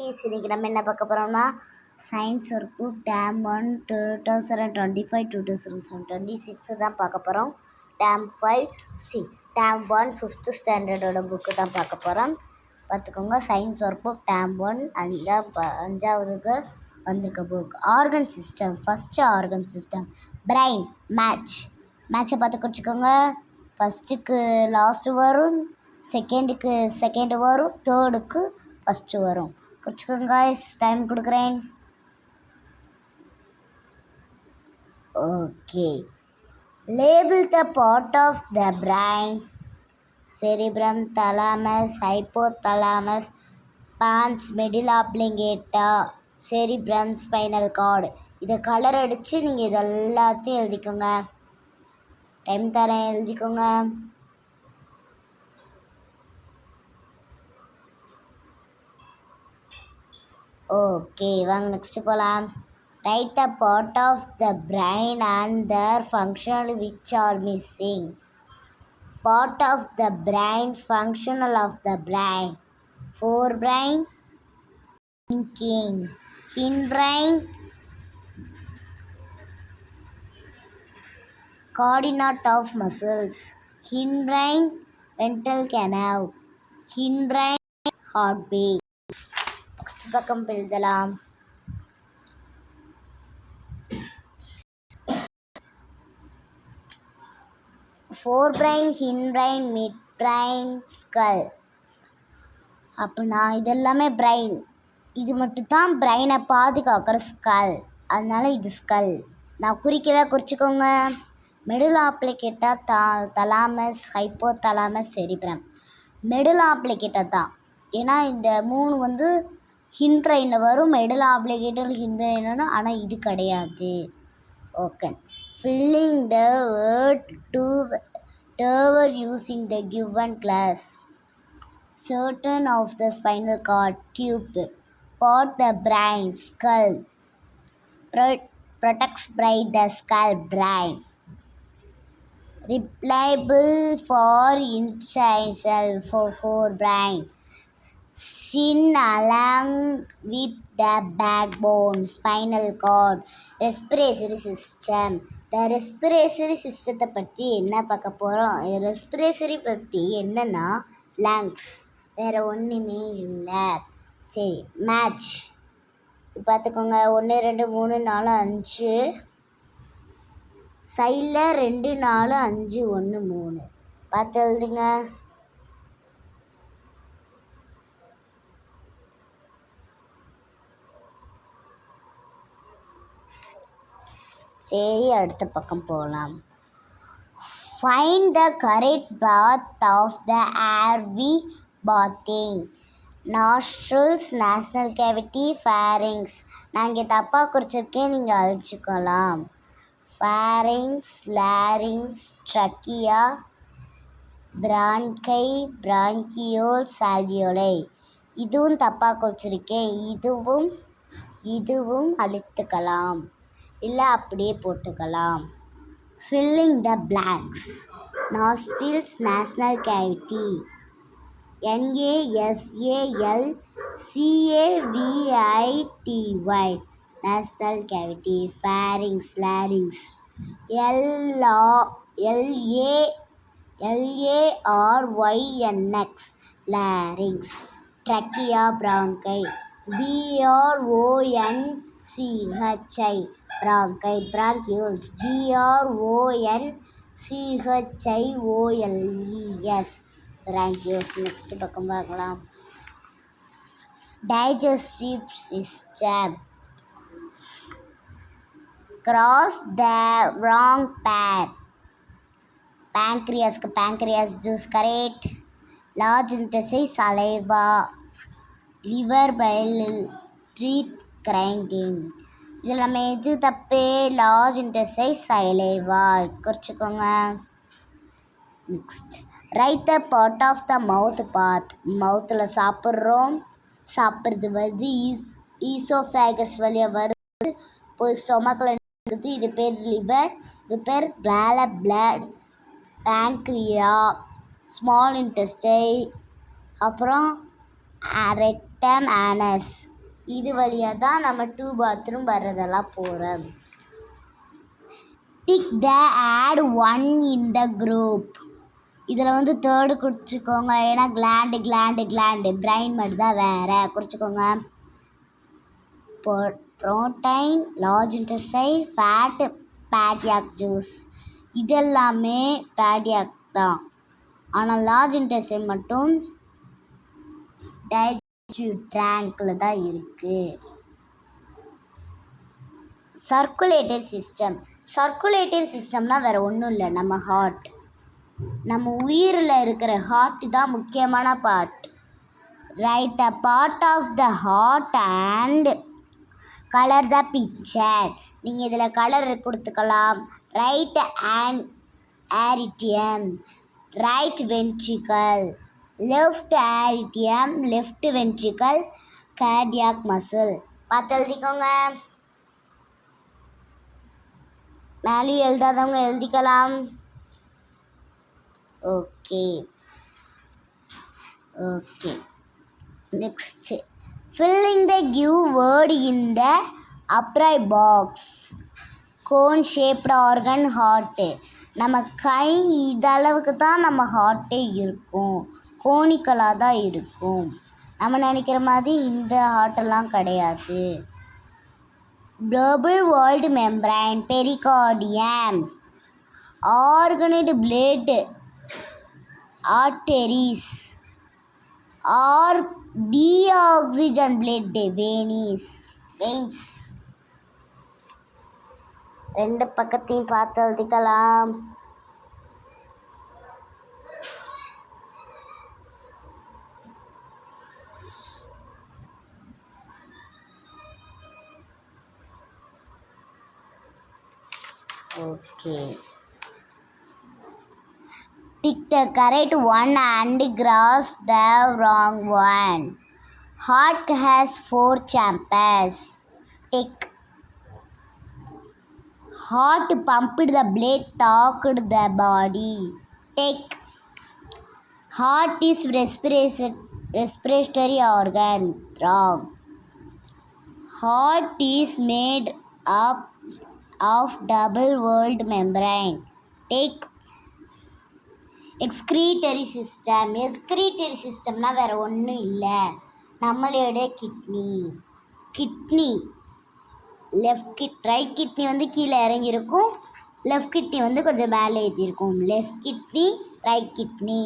இன்னைக்கு நம்ம என்ன பார்க்க போகிறோம்னா சயின்ஸ் ஒர்க் புக் டேம் 1 2025-2026 தான் பார்க்க போகிறோம். டேம் 1 5th ஸ்டாண்டர்டோட புக்கு தான் பார்க்க போகிறோம். பார்த்துக்கோங்க, சயின்ஸ் ஒர்க் புக் டேம் 1 அஞ்சாவதுக்கு வந்திருக்க book. Organ system. First organ system brain. மேட்சை பார்த்து குறிச்சிக்கோங்க. ஃபஸ்ட்டுக்கு லாஸ்ட்டு வரும், செகண்டுக்கு செகண்டு வரும், தேர்டுக்கு ஃபஸ்ட்டு வரும். குறிச்சிக்கோங்க காய்ஸ், டைம் கொடுக்குறேன். Okay. Label the part of the brain. Cerebrum, thalamus, hypothalamus, pons, medulla oblongata, cerebrum, spinal cord. இதை கலர் அடித்து நீங்கள் இது எல்லாத்தையும் எழுதிக்கோங்க. டைம் தரேன், எழுதிக்கோங்க. ஓகே, வாங்க நெக்ஸ்ட் போகலாம். Right the part of the brain and their functional which are missing. Part of the brain, functional of the brain. forebrain, thinking. hindbrain, coordinate of muscles. hindbrain, ventral canal. hindbrain, heartbeat. Next பக்கம் எழுதலாம். forebrain, hindbrain, midbrain, skull. அப்படின்னா இதெல்லாமே brain. இது மட்டும்தான் பிரைனை பாதுகாக்கிற skull, அதனால இது skull. நான் குறிச்சிக்கோங்க. மெடில் ஆப்ளிகேட்டா, தலாமஸ், ஹைப்போதலாமஸ், செரிப்ரம். மெடில் ஆப்ளிகேட்டா தான், ஏன்னா இந்த 3 ஹிண்ட்ரைனில் வரும். மெடில் ஆப்ளிகேட்டர் ஹிண்ட்ரைன், ஆனால் இது கிடையாது. Okay. Filling the word to tower using the given class. Certain of the spinal cord, tube. Part the brain, skull. Protects by the skull, brain. Reliable for incision for brain. Shin along with the backbone, spinal cord. Respiratory system. The respiratory system பற்றி என்ன பார்க்க போகிறோம்? Respiratory பற்றி என்னன்னா lungs, வேறு ஒன்றுமே இல்லை. சரி, மேட்ச் பார்த்துக்கோங்க. 1 2 3 4 5, சைடில் 2 4 5 1 3 பார்த்து எழுதுங்க. சரி, அடுத்த பக்கம் போகலாம். Find the correct path of the air we breathing. Nostrils, nasal cavity, pharynx. நான் இங்கே தப்பாக குறிச்சிருக்கேன், நீங்கள் அழிச்சிக்கலாம். pharynx, larynx, trachea, bronchi, bronchioles, alveoli. இதுவும் தப்பாக குறிச்சிருக்கேன். இதுவும் அழித்துக்கலாம், இல்லை அப்படியே போட்டுக்கலாம். Filling the blanks. Nostrils, nasal cavity. NASAL CAVITY, nasal cavity. Pharynx, larynx. LARYNX, larynx. Trachea, bronchi. BRONCHI, bronchi. Bronchioles, BRONCHIOLES, bronchioles. Next பக்கம் பார்க்கலாம். Digestive system. cross the wrong pair. pancreas juice, correct. large intestine, saliva. liver, bile, teeth, grinding. இதில் நம்ம எது தப்பு? Large intestine, saliva குறிச்சிக்கோங்க. Next, write the part of the mouth path. மவுத்தில் சாப்பிட்றது வருது, ஈசோஃபேகஸ் வழியாக வருது, போய் ஸ்டொமக்கில் இருக்குது. இது பேர் லிவர், இது பேர் பிளட், பேங்க்ரியா, ஸ்மால் இன்டெஸ்டைன், அப்புறம் ரெக்டம், ஆனஸ். இது வழியாக தான் நம்ம 2 பாத்ரூம் வர்றதெல்லாம் போகிறோம். Tick the odd 1 in the group. இதில் வந்து தேர்டு குறிச்சிக்கோங்க, ஏன்னா கிளாண்டு பிரைன் மட்டும் தான் வேறு குறிச்சிக்கோங்க. Protein, large intestine, fat, pancreatic juice. இதெல்லாமே பேடியாக் தான், ஆனால் லார்ஜ் இன்டெஸ்டைன் மட்டும் டைஜஸ்டிவ் ட்ராங்கில் தான் இருக்குது. சர்க்குலேட்டரி சிஸ்டம்னால் வேறு ஒன்றும் இல்லை, நம்ம ஹார்ட். நம்ம உயிரில் இருக்கிற ஹார்ட் தான் முக்கியமான part. Right a part of the heart and colour the picture. நீங்கள் இதில் கலர் கொடுத்துக்கலாம். Right and ஏரிட்டியம், right ventricle, left ஏரிட்டியம், left ventricle, cardiac muscle. பார்த்து எழுதிக்கோங்க. மேலே எழுதாதவங்க எழுதிக்கலாம். Okay. Next, filling the give word in the upright box. Cone shaped organ heart. நம்ம கை இதளவுக்கு தான் நம்ம ஹார்ட்டே இருக்கும், கோனிக்கலாக தான் இருக்கும். நம்ம நினைக்கிற மாதிரி இந்த ஹார்ட்டெல்லாம் கிடையாது. Double walled membrane, pericardium. ஆர்கனைடு blood, arteries. Deoxygenated blood, veins. ரெண்டு பக்கத்தையும் பார்த்து எழுதிக்கலாம். Okay. Tick the correct one and cross the wrong one. Heart has 4 chambers. Tick. Heart pumped the blood, talked the body. Tick. Heart is respiratory organ. Wrong. Heart is made up of double walled membrane. Tick. Excretory சிஸ்டம்னால் வேறு ஒன்றும் இல்லை, நம்மளோட kidney. Right kidney வந்து கீழே இறங்கியிருக்கும், left kidney வந்து கொஞ்சம் மேலே ஏற்றிருக்கும். Left kidney, right kidney.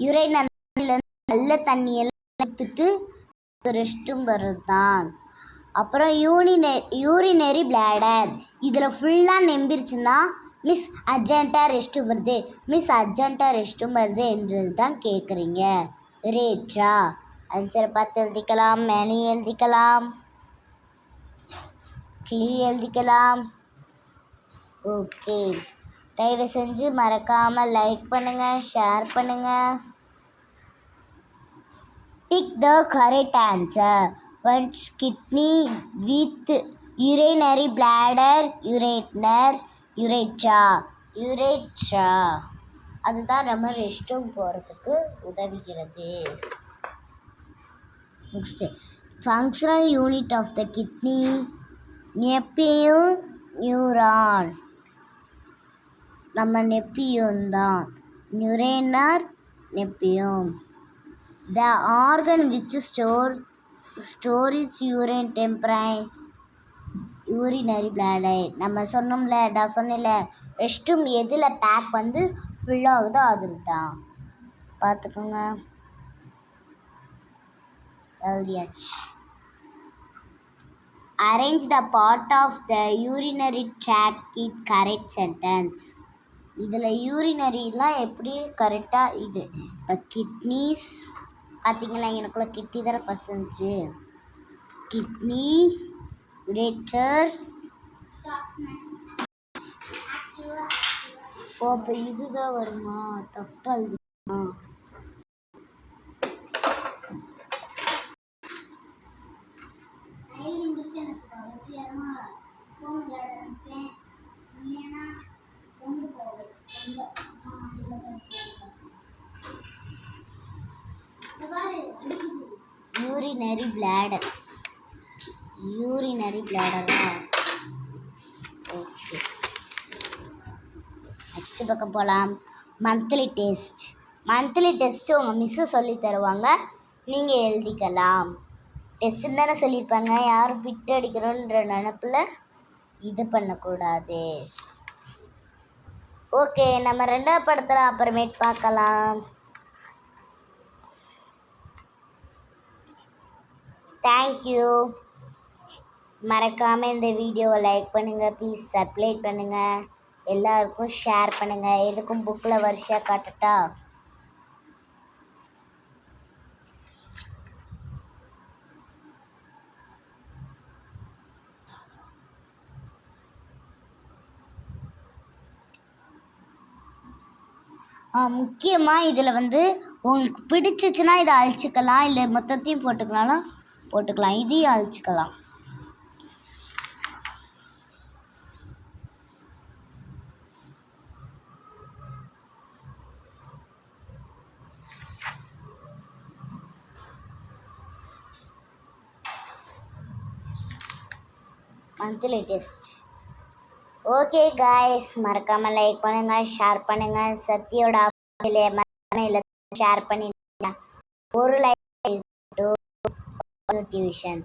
Ureter நல்ல தண்ணியெல்லாம் எடுத்துட்டு ரெஸ்ட்டும் வருது தான். அப்புறம் யூரினரி பிளாடர். இதில் ஃபுல்லாக நம்பிருச்சுன்னா மிஸ் அர்ஜென்ட்டாக ரெஸ்ட்டும் வருது என்றது தான் கேட்குறீங்க. ரேட்டா ஆன்சரை பார்த்து எழுதிக்கலாம். மேலே எழுதிக்கலாம், கீழே எழுதிக்கலாம். ஓகே. தயவு செஞ்சு மறக்காமல் லைக் பண்ணுங்கள், ஷேர் பண்ணுங்கள். Tick the correct answer. Once kidney with urinary bladder, urethra. அதுதான் நம்ம ரெஸ்ட் ரூம் போகிறதுக்கு உதவுகிறது. Next, functional unit of the kidney, நெப்பியும் நியூரான். நம்ம நெப்பியும் தான், நியூரேனர் நெப்பியும். The organ which storage urine temporarily, urinary bladder. நான் சொன்னேன்ல ரெஸ்ட் ரூம் எதில் பேக் வந்து ஃபுல்லாகுதோ அதில் தான். பார்த்துக்கோங்க, எழுதியாச்சு. Arrange the part of the urinary tract, keep correct sentence. இதில் யூரினரிலாம் எப்படி கரெக்டாக இது. இப்போ கிட்னிஸ் பார்த்தீங்களா, எனக்குள்ள கிட்னி தானே ஃபஸ்ட் இருந்துச்சு. Kidney, ureter. அப்போ இதுதான் வருமா? தப்பா எழுதிமா? Urinary bladder. யூரினரி பிளாடரா? ஓகே, நெக்ஸ்ட் பக்கம் போகலாம். Monthly test. மந்த்லி டெஸ்ட்டு உங்கள் மிஸ்ஸு சொல்லி தருவாங்க, நீங்கள் எழுதிக்கலாம். டெஸ்ட்டுன்னு தானே சொல்லியிருப்பாங்க, யாரும் பிட் அடிக்கிறோன்ற நினப்பில் இது பண்ணக்கூடாது. ஓகே, நம்ம 2வது படத்தில் அப்புறமேட்டு பார்க்கலாம். தேங்க்யூ. மறக்காமல் இந்த வீடியோவை லைக் பண்ணுங்கள், ப்ளீஸ் சப்ஸ்கிரைப் பண்ணுங்கள், எல்லாருக்கும் ஷேர் பண்ணுங்கள். எதுக்கும் புக்கில் வரிசையாக காட்டட்டா? முக்கியமாக இதில் உங்களுக்கு பிடிச்சிச்சுன்னா இதை அழிச்சிக்கலாம், இல்லை மொத்தத்தையும் போட்டுக்கலாம். இதையும் அழிச்சிக்கலாம். Monthly test. ஓகே காய்ஸ், மறக்காமல் லைக் பண்ணுங்கள், ஷேர் பண்ணுங்கள். சத்தியோட ஷேர் பண்ணி ஒரு லைக் டியூஷன்.